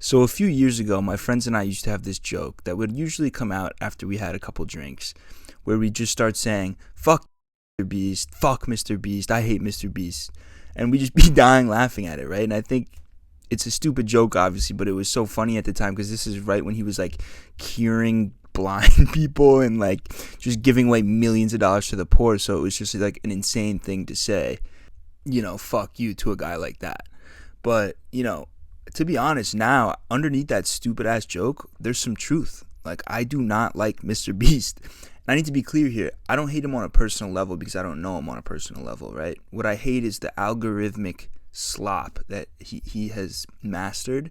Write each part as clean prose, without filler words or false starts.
So a few years ago, my friends and I used to have this joke that would usually come out after we had a couple drinks, where we just start saying, "Fuck Mr. Beast, fuck Mr. Beast, I hate Mr. Beast," and we just be dying laughing at it, right? And I think it's a stupid joke, obviously, but it was so funny at the time because this is right when he was like curing blind people and like just giving away millions of dollars to the poor. So it was just like an insane thing to say, fuck you to a guy like that. But to be honest, now underneath that stupid ass joke, there's some truth. Like, I do not like Mr. Beast. And I need to be clear here. I don't hate him on a personal level because I don't know him on a personal level, right? What I hate is the algorithmic slop that he has mastered,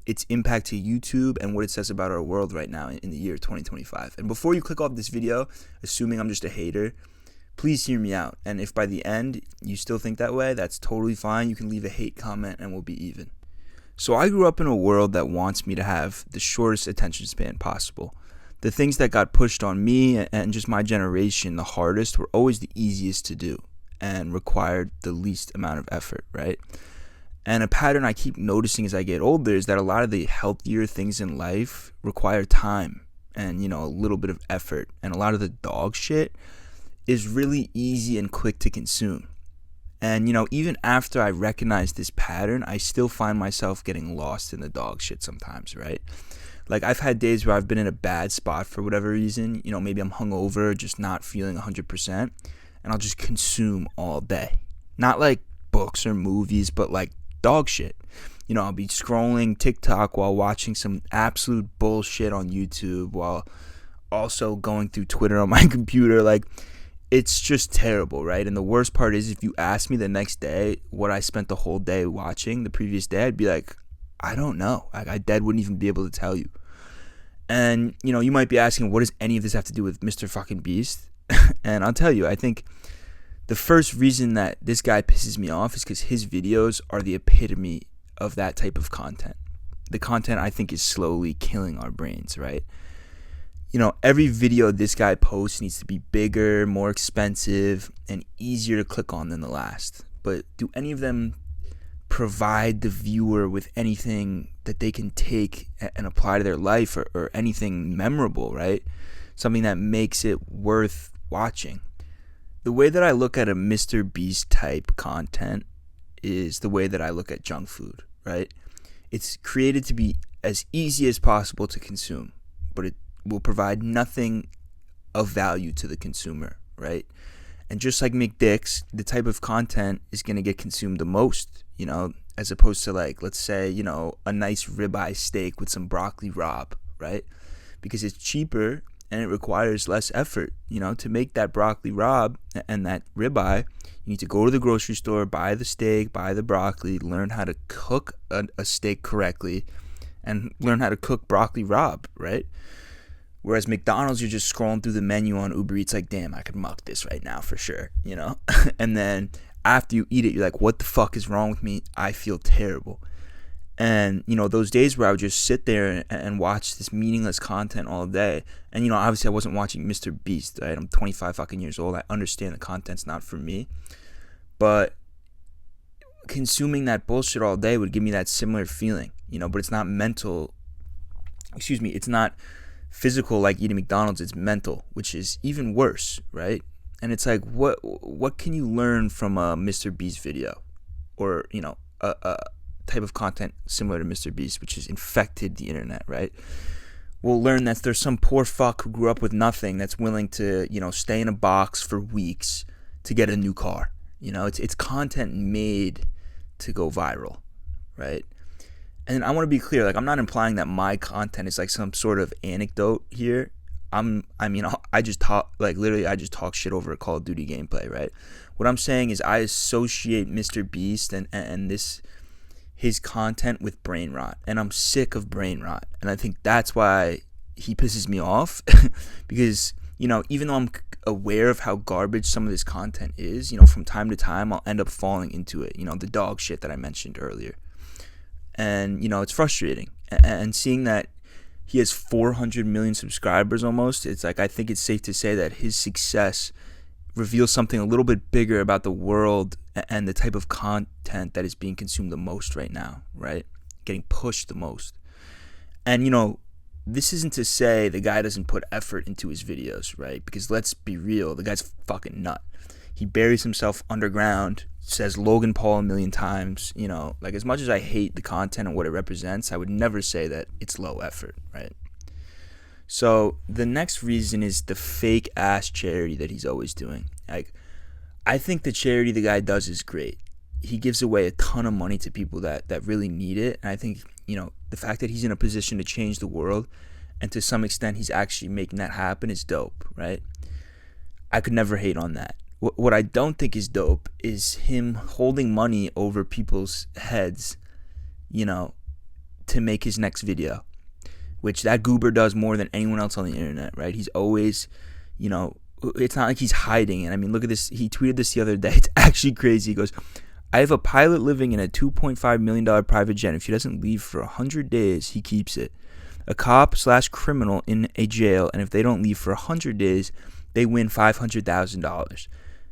its impact to YouTube, and what it says about our world right now in the year 2025. And before you click off this video, assuming I'm just a hater, please hear me out. And if by the end you still think that way, that's totally fine. You can leave a hate comment and we'll be even. So I grew up in a world that wants me to have the shortest attention span possible. The things that got pushed on me and just my generation the hardest were always the easiest to do and required the least amount of effort, right? And a pattern I keep noticing as I get older is that a lot of the healthier things in life require time and, a little bit of effort. And a lot of the dog shit is really easy and quick to consume. And, even after I recognize this pattern, I still find myself getting lost in the dog shit sometimes, right? Like, I've had days where I've been in a bad spot for whatever reason. Maybe I'm hungover, just not feeling 100%. And I'll just consume all day. Not like books or movies, but like dog shit. I'll be scrolling TikTok while watching some absolute bullshit on YouTube while also going through Twitter on my computer. Like, it's just terrible, right? And the worst part is, if you ask me the next day what I spent the whole day watching the previous day, I'd be like, I don't know. I dead wouldn't even be able to tell you. And, you might be asking, what does any of this have to do with Mr. fucking Beast? And I'll tell you, I think the first reason that this guy pisses me off is because his videos are the epitome of that type of content. The content I think is slowly killing our brains, right? Every video this guy posts needs to be bigger, more expensive, and easier to click on than the last. But do any of them provide the viewer with anything that they can take and apply to their life, or anything memorable, right? Something that makes it worth watching. The way that I look at a Mr. Beast type content is the way that I look at junk food, right? It's created to be as easy as possible to consume, but it will provide nothing of value to the consumer, right? And just like McDicks, the type of content is going to get consumed the most, as opposed to, like, let's say, a nice ribeye steak with some broccoli rabe, right? Because it's cheaper and it requires less effort, to make that broccoli rabe and that ribeye. You need to go to the grocery store, buy the steak, buy the broccoli, learn how to cook a steak correctly, and learn how to cook broccoli rabe, right? Whereas McDonald's, you're just scrolling through the menu on Uber Eats like, damn, I could muck this right now for sure, And then after you eat it, you're like, what the fuck is wrong with me? I feel terrible. And, those days where I would just sit there and watch this meaningless content all day. And, obviously I wasn't watching Mr. Beast, right? I'm 25 fucking years old. I understand the content's not for me. But consuming that bullshit all day would give me that similar feeling, but it's not mental. It's not physical like eating McDonald's. It's mental, which is even worse, right? And it's like, what can you learn from a Mr. Beast video, or a type of content similar to Mr. Beast, which has infected the internet, right? We'll learn that there's some poor fuck who grew up with nothing that's willing to stay in a box for weeks to get a new car. It's content made to go viral, right? And I want to be clear, like, I'm not implying that my content is like some sort of anecdote here. I just talk shit over a Call of Duty gameplay, right? What I'm saying is I associate Mr. Beast and his content with brain rot, and I'm sick of brain rot. And I think that's why he pisses me off because, even though I'm aware of how garbage some of this content is, from time to time I'll end up falling into it, the dog shit that I mentioned earlier. And, it's frustrating. And seeing that he has 400 million subscribers almost, it's like, I think it's safe to say that his success reveals something a little bit bigger about the world and the type of content that is being consumed the most right now, right? getting pushed the most. And this isn't to say the guy doesn't put effort into his videos, right? Because let's be real, the guy's fucking nut. He buries himself underground, says Logan Paul a million times. Like, as much as I hate the content and what it represents, I would never say that it's low effort, right? So the next reason is the fake ass charity that he's always doing. Like, I think the charity the guy does is great. He gives away a ton of money to people that really need it. And I think, the fact that he's in a position to change the world, and to some extent he's actually making that happen, is dope, right? I could never hate on that. What I don't think is dope is him holding money over people's heads, to make his next video, which that goober does more than anyone else on the internet, right? He's always, it's not like he's hiding it. I mean, look at this. He tweeted this the other day. It's actually crazy. He goes, I have a pilot living in a $2.5 million private jet. If he doesn't leave for 100 days, he keeps it. A cop/criminal in a jail, and if they don't leave for 100 days, they win $500,000.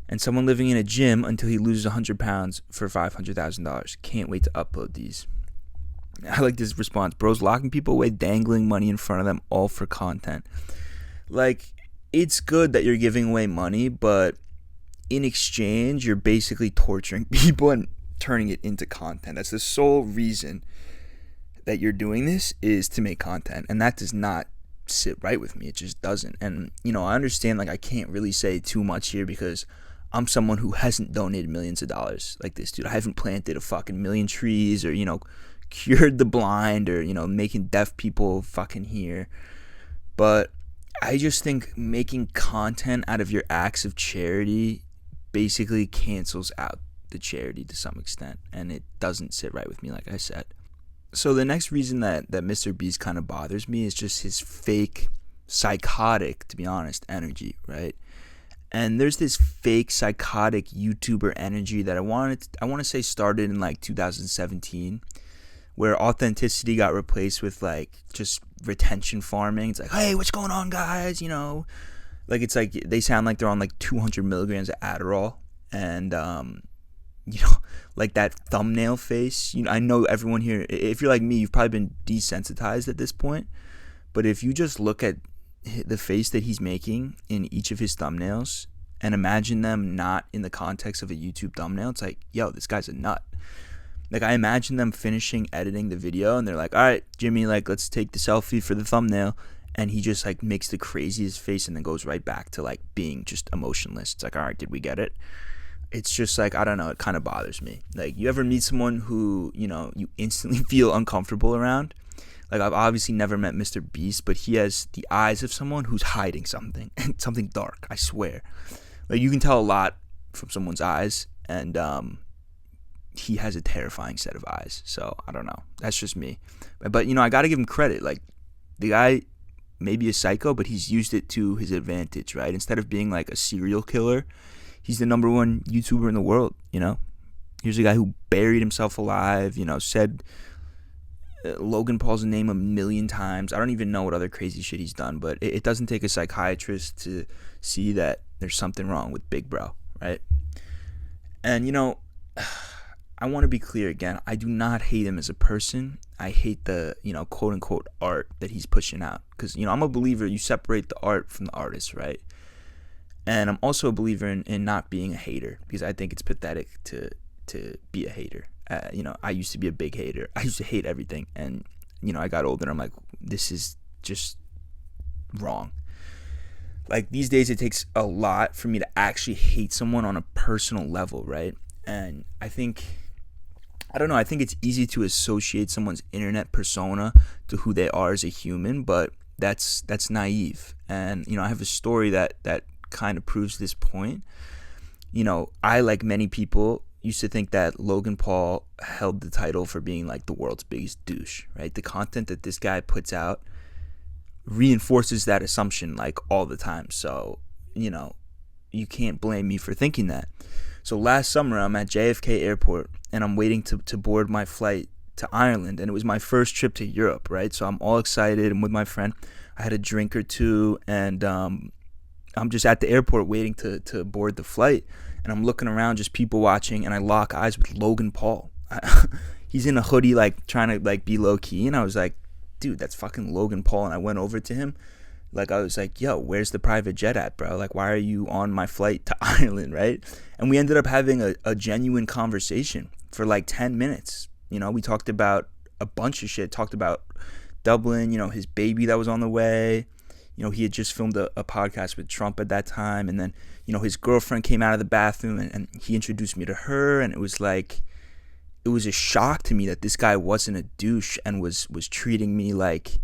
And someone living in a gym until he loses 100 pounds for $500,000. Can't wait to upload these. I like this response. Bro's locking people away, dangling money in front of them, all for content. Like, it's good that you're giving away money, but in exchange, you're basically torturing people and turning it into content. That's the sole reason that you're doing this, is to make content. And that does not sit right with me. It just doesn't. And, I understand, like, I can't really say too much here because I'm someone who hasn't donated millions of dollars like this dude. I haven't planted a fucking million trees or, cured the blind or, making deaf people fucking hear. But I just think making content out of your acts of charity basically cancels out the charity to some extent, and it doesn't sit right with me, like I said. So the next reason that MrBeast kind of bothers me is just his fake, psychotic, to be honest, energy, right? And there's this fake, psychotic YouTuber energy that I want to say started in like 2017, where authenticity got replaced with like just retention farming. It's like, hey, what's going on, guys? Like, it's like they sound like they're on like 200 milligrams of Adderall, and like that thumbnail face. I know everyone here, if you're like me, you've probably been desensitized at this point. But if you just look at the face that he's making in each of his thumbnails and imagine them not in the context of a YouTube thumbnail, it's like, yo, this guy's a nut. Like, I imagine them finishing editing the video and they're like, all right, Jimmy, like, let's take the selfie for the thumbnail. And he just like makes the craziest face and then goes right back to like being just emotionless. It's like, all right, did we get it? It's just like, I don't know, it kind of bothers me. Like, you ever meet someone who, you instantly feel uncomfortable around? Like, I've obviously never met MrBeast, but he has the eyes of someone who's hiding something, something dark, I swear. Like, you can tell a lot from someone's eyes, and he has a terrifying set of eyes. So, I don't know. That's just me. But I got to give him credit. Like, the guy may be a psycho, but he's used it to his advantage, right? Instead of being like a serial killer, he's the #1 YouTuber in the world, Here's a guy who buried himself alive, said Logan Paul's name a million times. I don't even know what other crazy shit he's done, but it doesn't take a psychiatrist to see that there's something wrong with Big Bro, right? And, I want to be clear again. I do not hate him as a person. I hate the, quote unquote art that he's pushing out. Because, I'm a believer you separate the art from the artist, right? And I'm also a believer in not being a hater, because I think it's pathetic to be a hater. I used to be a big hater. I used to hate everything. And, I got older and I'm like, this is just wrong. Like, these days it takes a lot for me to actually hate someone on a personal level, right? And I think it's easy to associate someone's internet persona to who they are as a human, but that's naive. And, I have a story that kind of proves this point. I, like many people, used to think that Logan Paul held the title for being like the world's biggest douche, right? The content that this guy puts out reinforces that assumption like all the time. So, you can't blame me for thinking that. So last summer, I'm at JFK Airport, and I'm waiting to board my flight to Ireland, and it was my first trip to Europe, right? So I'm all excited. I'm with my friend. I had a drink or two, and I'm just at the airport waiting to board the flight, and I'm looking around, just people watching, and I lock eyes with Logan Paul. he's in a hoodie, like trying to like be low key, and I was like, dude, that's fucking Logan Paul. And I went over to him, like, I was like, yo, where's the private jet at, bro? Like, why are you on my flight to Ireland, right? And we ended up having a genuine conversation for like 10 minutes. You know, we talked about a bunch of shit. Talked about Dublin, you know, his baby that was on the way. You know, he had just filmed a podcast with Trump at that time. And then, you know, his girlfriend came out of the bathroom, and he introduced me to her. And it was like, it was a shock to me that this guy wasn't a douche and was treating me like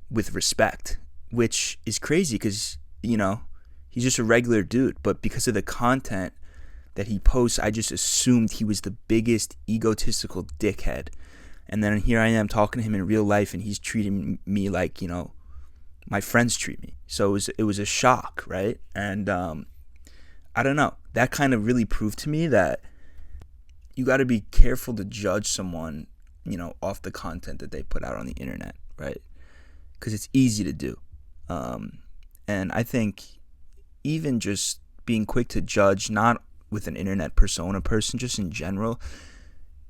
with respect, which is crazy because, you know, he's just a regular dude. But because of the content that he posts, I just assumed he was the biggest egotistical dickhead. And then here I am talking to him in real life, and he's treating me like, you know, my friends treat me. So it was a shock, right? And I don't know. That kind of really proved to me that you got to be careful to judge someone, you know, off the content that they put out on the internet, right? Because it's easy to do. And I think even just being quick to judge, not with an internet persona person, just in general,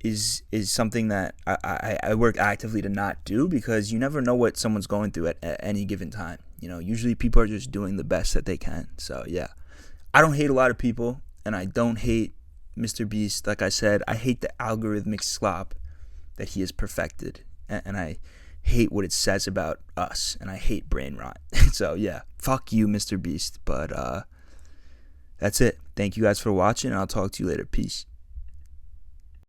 is something that I work actively to not do, because you never know what someone's going through at any given time. You know, usually people are just doing the best that they can. So yeah, I don't hate a lot of people, and I don't hate MrBeast. Like I said, I hate the algorithmic slop that he has perfected, and I hate what it says about us, and I hate brain rot. So yeah, fuck you, MrBeast. But that's it. Thank you guys for watching, and I'll talk to you later. Peace.